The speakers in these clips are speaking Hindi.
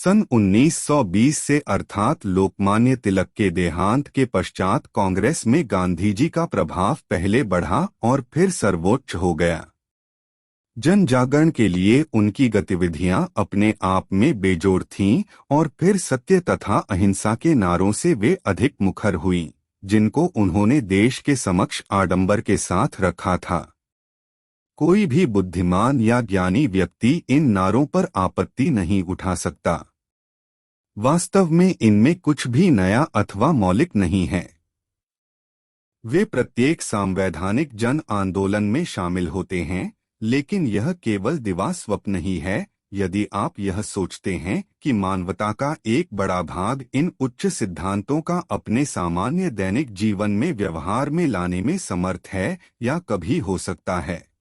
सन 1920 से अर्थात लोकमान्य तिलक के देहांत के पश्चात कांग्रेस में गांधीजी का प्रभाव पहले बढ़ा और फिर सर्वोच्च हो गया। जन जागरण के लिए उनकी गतिविधियां अपने आप में बेजोड़ थीं और फिर सत्य तथा अहिंसा के नारों से वे अधिक मुखर हुईं, जिनको उन्होंने देश के समक्ष आडंबर के साथ रखा था। कोई भी बुद्धिमान या ज्ञानी व्यक्ति इन नारों पर आपत्ति नहीं उठा सकता। वास्तव में इनमें कुछ भी नया अथवा मौलिक नहीं है। वे प्रत्येक संवैधानिक जन आंदोलन में शामिल होते हैं, लेकिन यह केवल दिवा स्वप्न ही है यदि आप यह सोचते हैं कि मानवता का एक बड़ा भाग इन उच्च सिद्धांतों का अपने सामान्य दैनिक जीवन में व्यवहार में लाने में समर्थ है या कभी हो सकता है।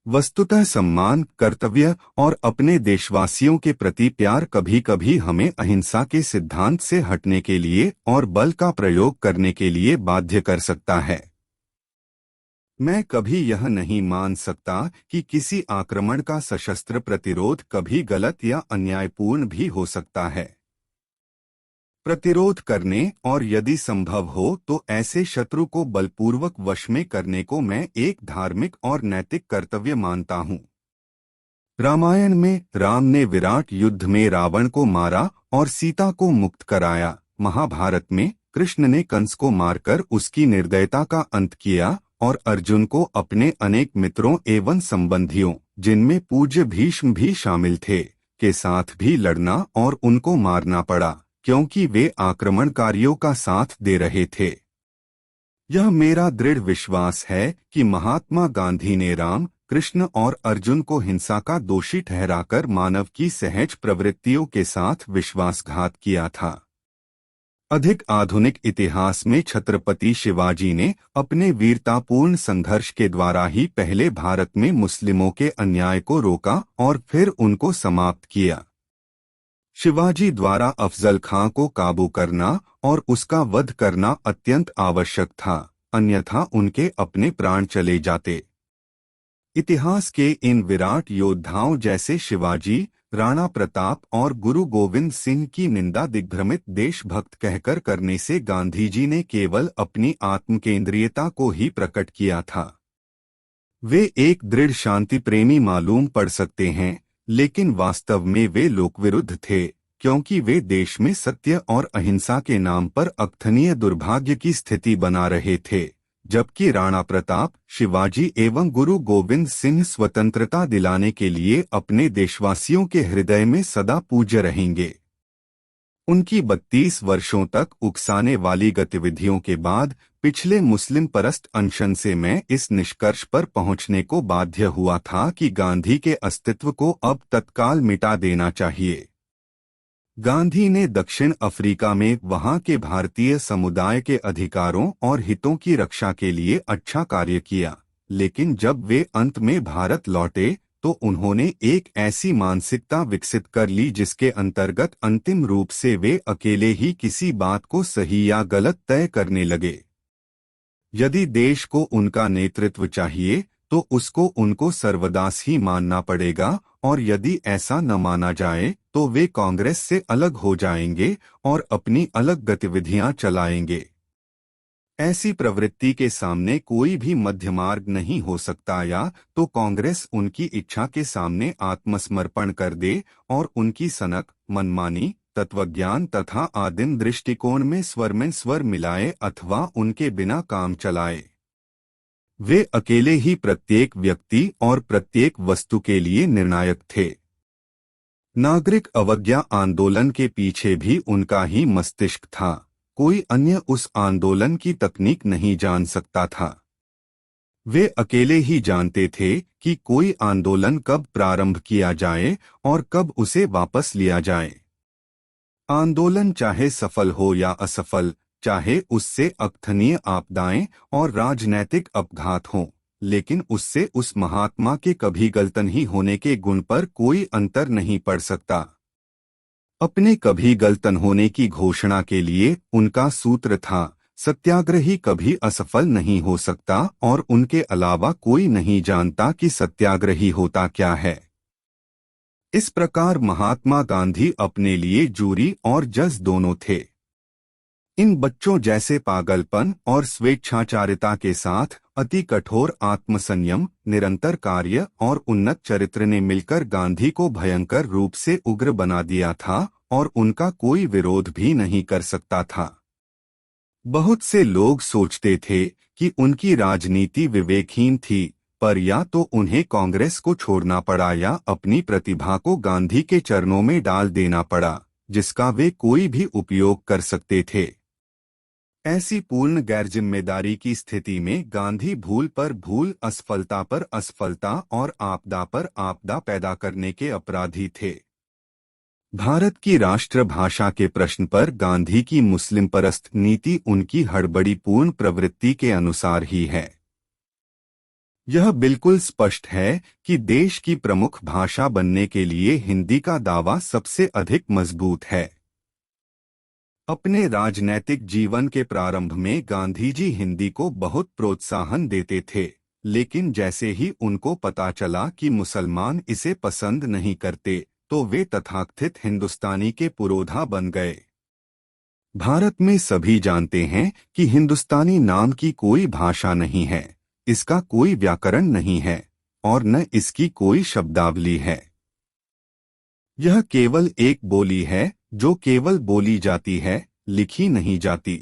वस्तुतः सम्मान, कर्तव्य और अपने देशवासियों के प्रति प्यार कभी कभी हमें अहिंसा के सिद्धांत से हटने के लिए और बल का प्रयोग करने के लिए बाध्य कर सकता है। मैं कभी यह नहीं मान सकता कि किसी आक्रमण का सशस्त्र प्रतिरोध कभी गलत या अन्यायपूर्ण भी हो सकता है। प्रतिरोध करने और यदि संभव हो तो ऐसे शत्रु को बलपूर्वक वश में करने को मैं एक धार्मिक और नैतिक कर्तव्य मानता हूँ। रामायण में राम ने विराट युद्ध में रावण को मारा और सीता को मुक्त कराया। महाभारत में कृष्ण ने कंस को मारकर उसकी निर्दयता का अंत किया और अर्जुन को अपने अनेक मित्रों एवं संबंधियों, जिनमें पूज्य भीष्म भी शामिल थे, के साथ भी लड़ना और उनको मारना पड़ा, क्योंकि वे आक्रमणकारियों का साथ दे रहे थे। यह मेरा दृढ़ विश्वास है कि महात्मा गांधी ने राम, कृष्ण और अर्जुन को हिंसा का दोषी ठहराकर मानव की सहज प्रवृत्तियों के साथ विश्वासघात किया था। अधिक आधुनिक इतिहास में छत्रपति शिवाजी ने अपने वीरतापूर्ण संघर्ष के द्वारा ही पहले भारत में मुस्लिमों के अन्याय को रोका और फिर उनको समाप्त किया। शिवाजी द्वारा अफजल खां को काबू करना और उसका वध करना अत्यंत आवश्यक था, अन्यथा उनके अपने प्राण चले जाते। इतिहास के इन विराट योद्धाओं जैसे शिवाजी, राणा प्रताप और गुरु गोविंद सिंह की निंदा दिग्भ्रमित देशभक्त कहकर करने से गांधीजी ने केवल अपनी आत्मकेंद्रियता को ही प्रकट किया था। वे एक दृढ़ शांति प्रेमी मालूम पड़ सकते हैं, लेकिन वास्तव में वे लोकविरुद्ध थे, क्योंकि वे देश में सत्य और अहिंसा के नाम पर अकथनीय दुर्भाग्य की स्थिति बना रहे थे, जबकि राणा प्रताप, शिवाजी एवं गुरु गोविंद सिंह स्वतंत्रता दिलाने के लिए अपने देशवासियों के हृदय में सदा पूज्य रहेंगे। उनकी 32 वर्षों तक उकसाने वाली गतिविधियों के बाद पिछले मुस्लिम परस्त अनशन से मैं इस निष्कर्ष पर पहुंचने को बाध्य हुआ था कि गांधी के अस्तित्व को अब तत्काल मिटा देना चाहिए। गांधी ने दक्षिण अफ्रीका में वहां के भारतीय समुदाय के अधिकारों और हितों की रक्षा के लिए अच्छा कार्य किया, लेकिन जब वे अंत में भारत लौटे तो उन्होंने एक ऐसी मानसिकता विकसित कर ली जिसके अंतर्गत अंतिम रूप से वे अकेले ही किसी बात को सही या गलत तय करने लगे। यदि देश को उनका नेतृत्व चाहिए तो उसको उनको सर्वदास ही मानना पड़ेगा, और यदि ऐसा न माना जाए तो वे कांग्रेस से अलग हो जाएंगे और अपनी अलग गतिविधियां चलाएंगे। ऐसी प्रवृत्ति के सामने कोई भी मध्य मार्ग नहीं हो सकता, या तो कांग्रेस उनकी इच्छा के सामने आत्मसमर्पण कर दे और उनकी सनक, मनमानी, तत्वज्ञान तथा आदिम दृष्टिकोण में स्वर मिलाए, अथवा उनके बिना काम चलाए। वे अकेले ही प्रत्येक व्यक्ति और प्रत्येक वस्तु के लिए निर्णायक थे। नागरिक अवज्ञा आंदोलन के पीछे भी उनका ही मस्तिष्क था, कोई अन्य उस आंदोलन की तकनीक नहीं जान सकता था। वे अकेले ही जानते थे कि कोई आंदोलन कब प्रारंभ किया जाए और कब उसे वापस लिया जाए। आंदोलन चाहे सफल हो या असफल, चाहे उससे अकथनीय आपदाएं और राजनैतिक अपघात हों, लेकिन उससे उस महात्मा के कभी गलतन ही होने के गुण पर कोई अंतर नहीं पड़ सकता। अपने कभी गलतन होने की घोषणा के लिए उनका सूत्र था, सत्याग्रही कभी असफल नहीं हो सकता और उनके अलावा कोई नहीं जानता कि सत्याग्रही होता क्या है। इस प्रकार महात्मा गांधी अपने लिए जूरी और जज दोनों थे। इन बच्चों जैसे पागलपन और स्वेच्छाचारिता के साथ अति कठोर आत्मसंयम, निरंतर कार्य और उन्नत चरित्र ने मिलकर गांधी को भयंकर रूप से उग्र बना दिया था और उनका कोई विरोध भी नहीं कर सकता था। बहुत से लोग सोचते थे कि उनकी राजनीति विवेकहीन थी, पर या तो उन्हें कांग्रेस को छोड़ना पड़ा या अपनी प्रतिभा को गांधी के चरणों में डाल देना पड़ा, जिसका वे कोई भी उपयोग कर सकते थे। ऐसी पूर्ण गैरजिम्मेदारी की स्थिति में गांधी भूल पर भूल, असफलता पर असफलता और आपदा पर आपदा पैदा करने के अपराधी थे। भारत की राष्ट्रभाषा के प्रश्न पर गांधी की मुस्लिम परस्त नीति उनकी हड़बड़ीपूर्ण प्रवृत्ति के अनुसार ही है। यह बिल्कुल स्पष्ट है कि देश की प्रमुख भाषा बनने के लिए हिंदी का दावा सबसे अधिक मजबूत है। अपने राजनैतिक जीवन के प्रारंभ में गांधी जी हिंदी को बहुत प्रोत्साहन देते थे, लेकिन जैसे ही उनको पता चला कि मुसलमान इसे पसंद नहीं करते, तो वे तथाकथित हिंदुस्तानी के पुरोधा बन गए। भारत में सभी जानते हैं कि हिंदुस्तानी नाम की कोई भाषा नहीं है, इसका कोई व्याकरण नहीं है और न इसकी कोई शब्दावली है। यह केवल एक बोली है जो केवल बोली जाती है, लिखी नहीं जाती।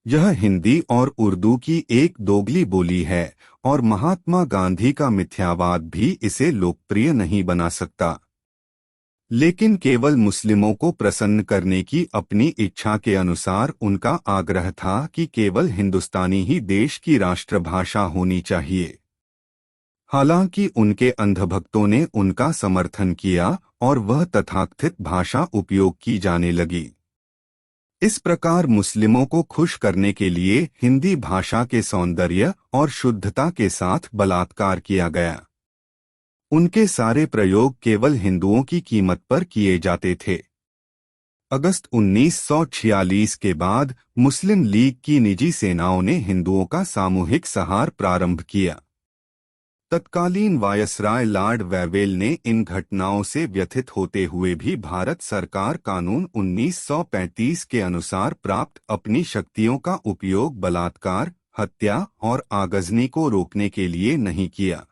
यह हिंदी और उर्दू की एक दोगली बोली है और महात्मा गांधी का मिथ्यावाद भी इसे लोकप्रिय नहीं बना सकता। लेकिन केवल मुस्लिमों को प्रसन्न करने की अपनी इच्छा के अनुसार उनका आग्रह था कि केवल हिंदुस्तानी ही देश की राष्ट्रभाषा होनी चाहिए। हालांकि उनके अंधभक्तों ने उनका समर्थन किया और वह तथाकथित भाषा उपयोग की जाने लगी। इस प्रकार मुस्लिमों को खुश करने के लिए हिंदी भाषा के सौंदर्य और शुद्धता के साथ बलात्कार किया गया। उनके सारे प्रयोग केवल हिंदुओं की कीमत पर किए जाते थे। अगस्त 1946 के बाद मुस्लिम लीग की निजी सेनाओं ने हिंदुओं का सामूहिक संहार प्रारंभ किया। तत्कालीन वायसराय लॉर्ड वेवेल ने इन घटनाओं से व्यथित होते हुए भी भारत सरकार कानून 1935 के अनुसार प्राप्त अपनी शक्तियों का उपयोग बलात्कार, हत्या और आगजनी को रोकने के लिए नहीं किया।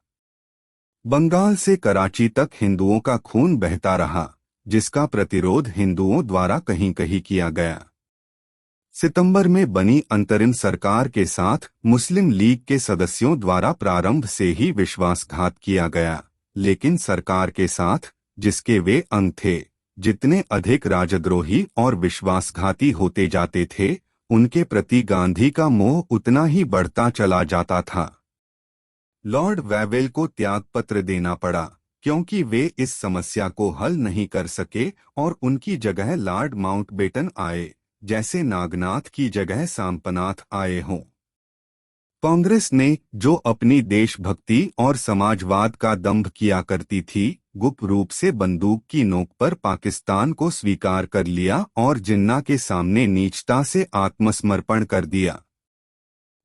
बंगाल से कराची तक हिंदुओं का खून बहता रहा, जिसका प्रतिरोध हिंदुओं द्वारा कहीं कहीं किया गया। सितंबर में बनी अंतरिम सरकार के साथ मुस्लिम लीग के सदस्यों द्वारा प्रारंभ से ही विश्वासघात किया गया, लेकिन सरकार के साथ जिसके वे अंग थे, जितने अधिक राजद्रोही और विश्वासघाती होते जाते थे, उनके प्रति गांधी का मोह उतना ही बढ़ता चला जाता था। लॉर्ड वेवेल को त्यागपत्र देना पड़ा क्योंकि वे इस समस्या को हल नहीं कर सके और उनकी जगह लॉर्ड माउंटबेटन आए, जैसे नागनाथ की जगह सांपनाथ आए हों। कांग्रेस ने, जो अपनी देशभक्ति और समाजवाद का दंभ किया करती थी, गुप्त रूप से बंदूक की नोक पर पाकिस्तान को स्वीकार कर लिया और जिन्ना के सामने नीचता से आत्मसमर्पण कर दिया।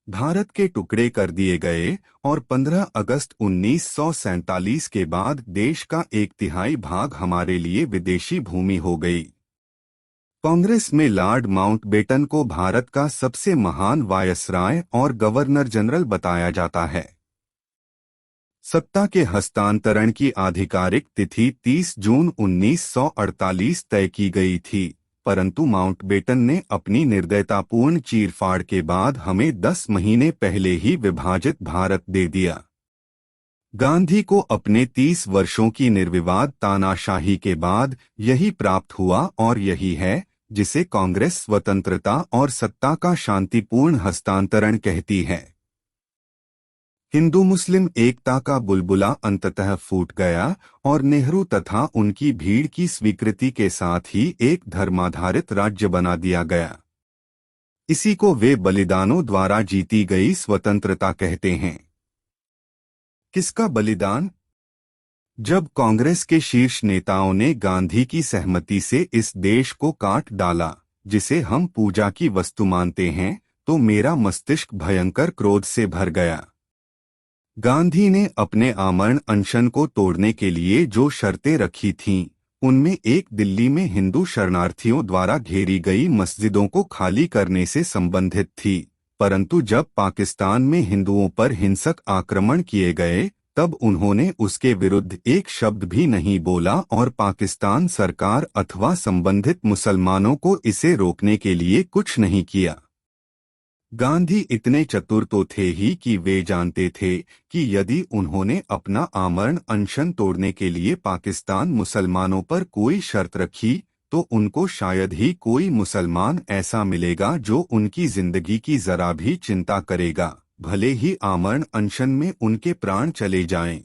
भारत के टुकड़े कर दिए गए और 15 अगस्त 1947 के बाद देश का 1/3 भाग हमारे लिए विदेशी भूमि हो गई। कांग्रेस में लॉर्ड माउंटबेटन को भारत का सबसे महान वायसराय और गवर्नर जनरल बताया जाता है। सत्ता के हस्तांतरण की आधिकारिक तिथि 30 जून 1948 तय की गई थी, परंतु माउंटबेटन ने अपनी निर्दयतापूर्ण चीरफाड़ के बाद हमें 10 महीने पहले ही विभाजित भारत दे दिया। गांधी को अपने 30 वर्षों की निर्विवाद तानाशाही के बाद यही प्राप्त हुआ और यही है जिसे कांग्रेस स्वतंत्रता और सत्ता का शांतिपूर्ण हस्तांतरण कहती है। हिंदू मुस्लिम एकता का बुलबुला अंततः फूट गया और नेहरू तथा उनकी भीड़ की स्वीकृति के साथ ही एक धर्माधारित राज्य बना दिया गया। इसी को वे बलिदानों द्वारा जीती गई स्वतंत्रता कहते हैं। किसका बलिदान? जब कांग्रेस के शीर्ष नेताओं ने गांधी की सहमति से इस देश को काट डाला, जिसे हम पूजा की वस्तु मानते हैं, तो मेरा मस्तिष्क भयंकर क्रोध से भर गया। गांधी ने अपने आमरण अनशन को तोड़ने के लिए जो शर्तें रखी थीं, उनमें एक दिल्ली में हिंदू शरणार्थियों द्वारा घेरी गई मस्जिदों को खाली करने से संबंधित थी। परंतु जब पाकिस्तान में हिंदुओं पर हिंसक आक्रमण किए गए, तब उन्होंने उसके विरुद्ध एक शब्द भी नहीं बोला और पाकिस्तान सरकार अथवा संबंधित मुसलमानों को इसे रोकने के लिए कुछ नहीं किया। गांधी इतने चतुर तो थे ही कि वे जानते थे कि यदि उन्होंने अपना आमरण अनशन तोड़ने के लिए पाकिस्तान मुसलमानों पर कोई शर्त रखी, तो उनको शायद ही कोई मुसलमान ऐसा मिलेगा जो उनकी जिंदगी की जरा भी चिंता करेगा, भले ही आमरण अनशन में उनके प्राण चले जाएं।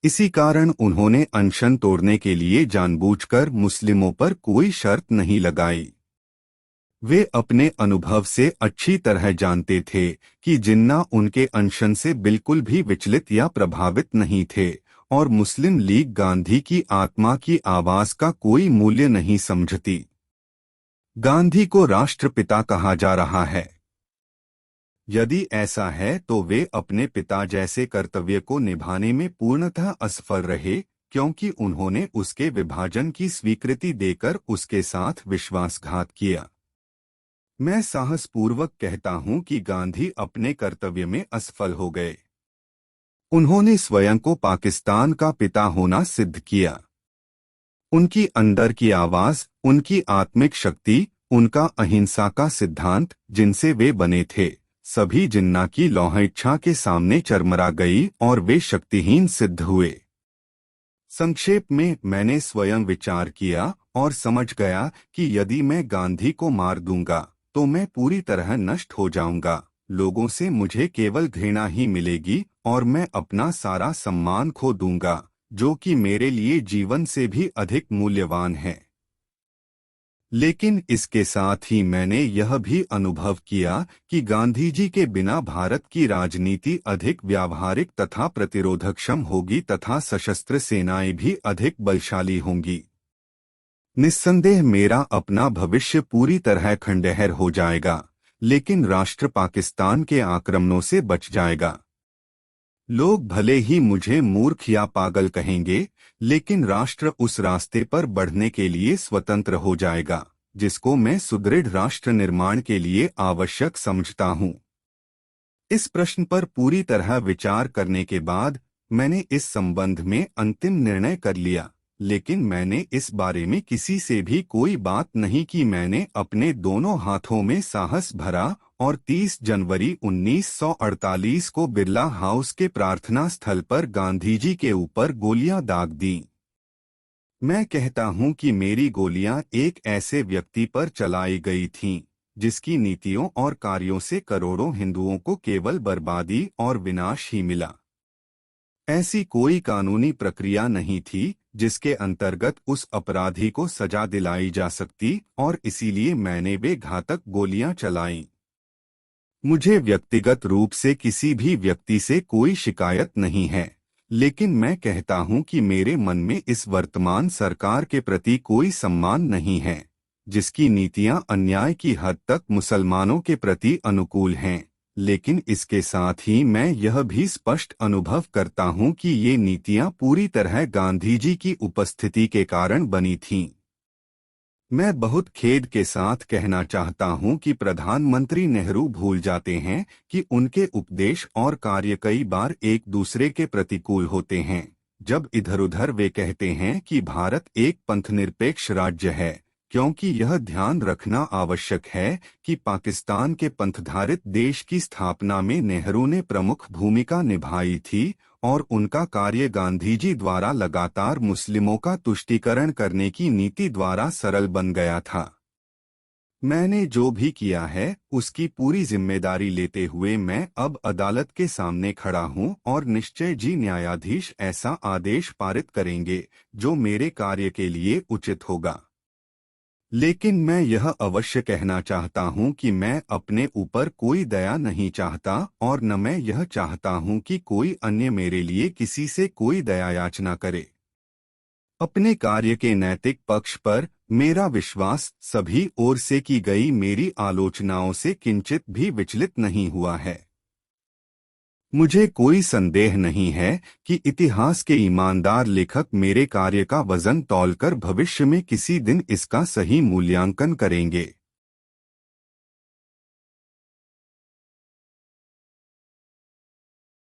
इसी कारण उन्होंने अनशन तोड़ने के लिए जानबूझकर मुस्लिमों पर कोई शर्त नहीं लगाई। वे अपने अनुभव से अच्छी तरह जानते थे कि जिन्ना उनके अनशन से बिल्कुल भी विचलित या प्रभावित नहीं थे और मुस्लिम लीग गांधी की आत्मा की आवाज का कोई मूल्य नहीं समझती। गांधी को राष्ट्रपिता कहा जा रहा है। यदि ऐसा है तो वे अपने पिता जैसे कर्तव्य को निभाने में पूर्णतः असफल रहे, क्योंकि उन्होंने उसके विभाजन की स्वीकृति देकर उसके साथ विश्वासघात किया। मैं साहसपूर्वक कहता हूं कि गांधी अपने कर्तव्य में असफल हो गए। उन्होंने स्वयं को पाकिस्तान का पिता होना सिद्ध किया। उनकी अंदर की आवाज, उनकी आत्मिक शक्ति, उनका अहिंसा का सिद्धांत, जिनसे वे बने थे, सभी जिन्ना की लौह इच्छा के सामने चरमरा गई और वे शक्तिहीन सिद्ध हुए। संक्षेप में, मैंने स्वयं विचार किया और समझ गया कि यदि मैं गांधी को मार दूंगा तो मैं पूरी तरह नष्ट हो जाऊंगा। लोगों से मुझे केवल घृणा ही मिलेगी और मैं अपना सारा सम्मान खो दूंगा, जो कि मेरे लिए जीवन से भी अधिक मूल्यवान है। लेकिन इसके साथ ही मैंने यह भी अनुभव किया कि गांधी जी के बिना भारत की राजनीति अधिक व्यावहारिक तथा प्रतिरोधक्षम होगी तथा सशस्त्र सेनाएं भी अधिक बलशाली होंगी। निस्संदेह मेरा अपना भविष्य पूरी तरह खंडहर हो जाएगा, लेकिन राष्ट्र पाकिस्तान के आक्रमणों से बच जाएगा। लोग भले ही मुझे मूर्ख या पागल कहेंगे, लेकिन राष्ट्र उस रास्ते पर बढ़ने के लिए स्वतंत्र हो जाएगा, जिसको मैं सुदृढ़ राष्ट्र निर्माण के लिए आवश्यक समझता हूँ। इस प्रश्न पर पूरी तरह विचार करने के बाद मैंने इस संबंध में अंतिम निर्णय कर लिया, लेकिन मैंने इस बारे में किसी से भी कोई बात नहीं की। मैंने अपने दोनों हाथों में साहस भरा और 30 जनवरी 1948 को बिरला हाउस के प्रार्थना स्थल पर गांधी जी के ऊपर गोलियां दाग दी। मैं कहता हूं कि मेरी गोलियां एक ऐसे व्यक्ति पर चलाई गई थीं, जिसकी नीतियों और कार्यों से करोड़ों हिंदुओं को केवल बर्बादी और विनाश ही मिला। ऐसी कोई कानूनी प्रक्रिया नहीं थी जिसके अंतर्गत उस अपराधी को सजा दिलाई जा सकती, और इसीलिए मैंने वे घातक गोलियां चलाईं। मुझे व्यक्तिगत रूप से किसी भी व्यक्ति से कोई शिकायत नहीं है, लेकिन मैं कहता हूं कि मेरे मन में इस वर्तमान सरकार के प्रति कोई सम्मान नहीं है, जिसकी नीतियां अन्याय की हद तक मुसलमानों के प्रति अनुकूल हैं। लेकिन इसके साथ ही मैं यह भी स्पष्ट अनुभव करता हूं कि ये नीतियां पूरी तरह गांधी जी की उपस्थिति के कारण बनी थीं। मैं बहुत खेद के साथ कहना चाहता हूं कि प्रधानमंत्री नेहरू भूल जाते हैं कि उनके उपदेश और कार्य कई बार एक दूसरे के प्रतिकूल होते हैं। जब इधर-उधर वे कहते हैं कि भारत एक पंथनिरपेक्ष राज्य है, क्योंकि यह ध्यान रखना आवश्यक है कि पाकिस्तान के पंथधारित देश की स्थापना में नेहरू ने प्रमुख भूमिका निभाई थी और उनका कार्य गांधी जी द्वारा लगातार मुस्लिमों का तुष्टीकरण करने की नीति द्वारा सरल बन गया था। मैंने जो भी किया है उसकी पूरी जिम्मेदारी लेते हुए मैं अब अदालत के सामने खड़ा हूं और निश्चय जी न्यायाधीश ऐसा आदेश पारित करेंगे जो मेरे कार्य के लिए उचित होगा। लेकिन मैं यह अवश्य कहना चाहता हूं कि मैं अपने ऊपर कोई दया नहीं चाहता और न मैं यह चाहता हूं कि कोई अन्य मेरे लिए किसी से कोई दया याचना करे। अपने कार्य के नैतिक पक्ष पर मेरा विश्वास सभी ओर से की गई मेरी आलोचनाओं से किंचित भी विचलित नहीं हुआ है। मुझे कोई संदेह नहीं है कि इतिहास के ईमानदार लेखक मेरे कार्य का वजन तौलकर भविष्य में किसी दिन इसका सही मूल्यांकन करेंगे।